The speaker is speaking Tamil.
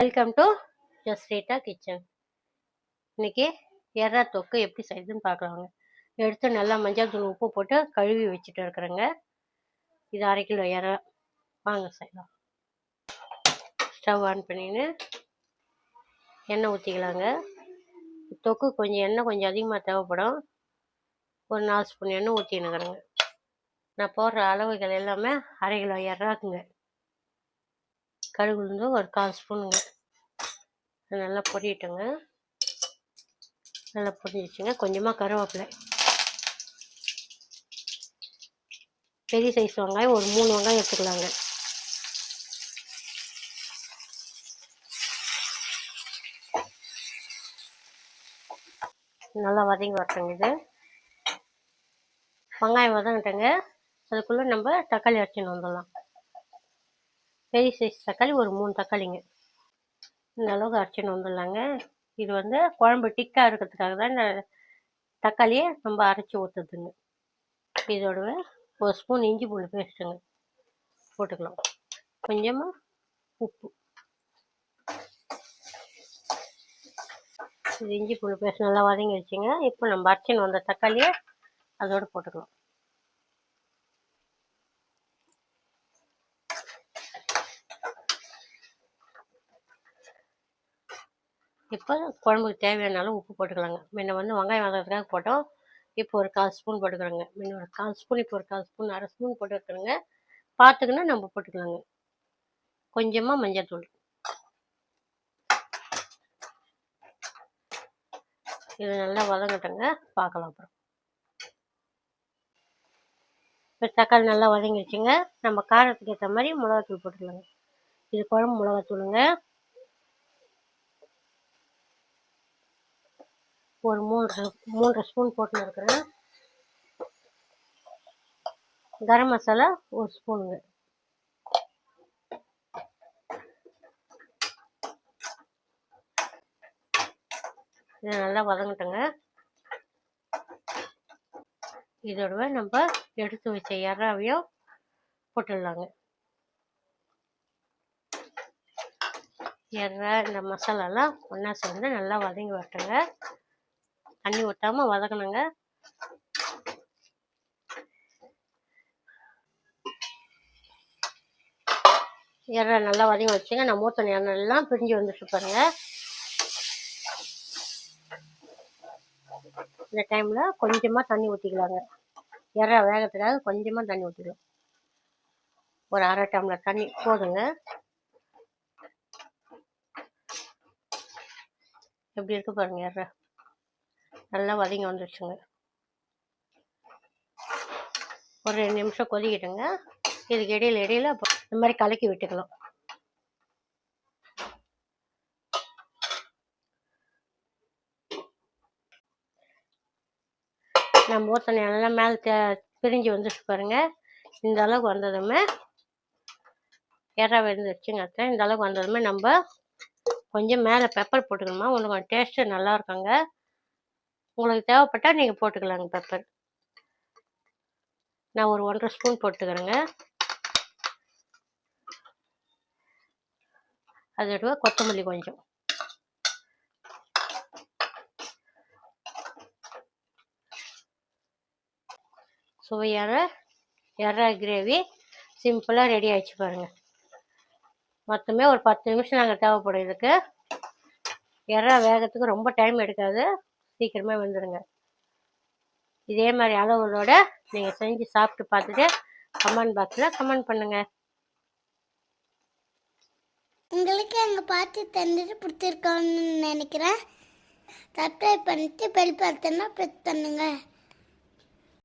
Welcome to ஜஸ்ரீட்டா kitchen. இன்னைக்கு எறா தொக்கு எப்படி செய்யுதுன்னு பார்க்கலாங்க. எடுத்து நல்லா மஞ்சள் தூள் உப்பு போட்டு கழுவி வச்சுட்டு இருக்கிறேங்க. இது 1/2 கிலோ எறா. வாங்க செய்யலாம். ஸ்டவ் ஆன் பண்ணின்னு எண்ணெய் ஊற்றிக்கலாங்க. தொக்கு கொஞ்சம் எண்ணெய் கொஞ்சம் அதிகமாக தேவைப்படும். ஒரு 4 ஸ்பூன் எண்ணெய் ஊற்றினுக்கிறேங்க. நான் போடுற அளவுகள் எல்லாமே 1/2 கிலோ எறாக்குங்க. கடுகு உளுந்து ஒரு 1/4 ஸ்பூனுங்க. நல்லா பொரியட்டுங்க. நல்லா பொரிஞ்சிச்சுங்க. கொஞ்சமாக கருவேப்பிலை, பெரிய சைஸ் வெங்காயம் ஒரு 3 வெங்காயம் எடுத்துக்கலாங்க. நல்லா வதங்கி வரட்டுங்க. இது வெங்காயம் வதங்கிட்டங்க. அதுக்குள்ளே நம்ம தக்காளி அரைச்சின்னு வந்துடலாம். பெரிய சைஸ் தக்காளி ஒரு 3 தக்காளிங்க. இந்த அளவுக்கு அரைச்சின்னு வந்துடலாங்க. இது குழம்பு டிக்காக இருக்கிறதுக்காக தான் இந்த தக்காளியை நம்ம அரைச்சி ஊற்றுதுங்க. இதோட ஒரு ஸ்பூன் இஞ்சி பூண்டு பேஸ்ட்டுங்க போட்டுக்கலாம். கொஞ்சமாக உப்பு. இது இஞ்சி பூண்டு பேஸ்ட் நல்லா வதங்கிடுச்சுங்க. இப்போ நம்ம அரைச்சின்னு வந்த தக்காளியை அதோடு போட்டுக்கலாம். இப்போ குழம்புக்கு தேவையானாலும் உப்பு போட்டுக்கலாங்க. முன்ன வெங்காயம் வதக்கிறதுக்காக போட்டோம். இப்போ ஒரு 1/4 ஸ்பூன் போட்டுக்கிறோங்க. முன்ன ஒரு 1/4 ஸ்பூன், இப்போ ஒரு 1/4 ஸ்பூன், 1/2 ஸ்பூன் போட்டு வைக்கிறோங்க. பார்த்துக்கினா நம்ம போட்டுக்கலாங்க. கொஞ்சமாக மஞ்சள் தூள். இது நல்லா வதங்கட்டுங்க. பார்க்கலாம் அப்புறம். இப்போ தக்காளி நல்லா வதங்கிடுச்சுங்க. நம்ம காரத்துக்கு ஏற்ற மாதிரி மிளகாத்தூள் போட்டுக்கலாங்க. இது குழம்பு மிளகாத்தூளுங்க. ஒரு 3 ஸ்பூன் போட்டுன்னு இருக்கிறேன். கரம் மசாலா ஒரு ஸ்பூனுங்க. இதை நல்லா வதங்கட்டுங்க. இதோட நம்ம எடுத்து வச்ச எறாவையும் போட்டுடலாங்க. எறா இந்த மசாலாலாம் ஒன்றா சேர்ந்து நல்லா வதங்கி வரட்டுங்க. தண்ணி ஊற்றாமல் வதக்கணுங்க. எறா நல்லா வதங்கி வச்சுங்க. நம்ம ஊற்றின எண்ணெய்லாம் பிரிஞ்சு வந்துட்டு பாருங்க. இந்த டைமில் கொஞ்சமாக தண்ணி ஊற்றிக்கலாங்க. எறா வேகத்துக்காக கொஞ்சமாக தண்ணி ஊற்றிக்கலாம். ஒரு 1/2 டம்ளர் தண்ணி போதுங்க. எப்படி இருக்கு பாருங்க. எறா நல்லா வதங்கி வந்துடுச்சுங்க. ஒரு 2 நிமிஷம் கொதிக்கிட்டுங்க. இதுக்கு இடையில இந்த மாதிரி கலக்கி விட்டுக்கலாம். நம்ம ஊற்றின எல்லாம் மேலே பிரிஞ்சு வந்துட்டு பாருங்க. இந்த அளவுக்கு வந்ததுமே எறா வெந்துடுச்சுங்க. இந்த அளவுக்கு வந்ததுமே நம்ம கொஞ்சம் மேலே பெப்பர் போட்டுக்கணுமா. உங்களுக்கு டேஸ்ட்டு நல்லா இருக்குங்க. உங்களுக்கு தேவைப்பட்டால் நீங்கள் போட்டுக்கலாங்க பெப்பர். நான் ஒரு 1/2 ஸ்பூன் போட்டுக்கிறேங்க. அதோட கொத்தமல்லி கொஞ்சம். சுவையான எறா கிரேவி சிம்பிளாக ரெடி ஆகிடுச்சு பாருங்கள். மொத்தமே ஒரு 10 நிமிஷம் நாங்கள் தேவைப்படும். இதுக்கு எறா வேகத்துக்கு ரொம்ப டைம் எடுக்காது, சீக்கிரமே வந்துடுங்க. இதே மாதிரி அளவுகளோட நீங்கள் செஞ்சு சாப்பிட்டு பார்த்துட்டு கமெண்ட் பாக்ஸில் கமெண்ட் பண்ணுங்கள். உங்களுக்கு எங்கள் பார்த்து தந்துட்டு பிடிச்சிருக்கோன்னு நினைக்கிறேன். சப்ஸ்கிரைப் பண்ணிட்டு பெல் பட்டனை ப்ரெஸ் பண்ணுங்கள்.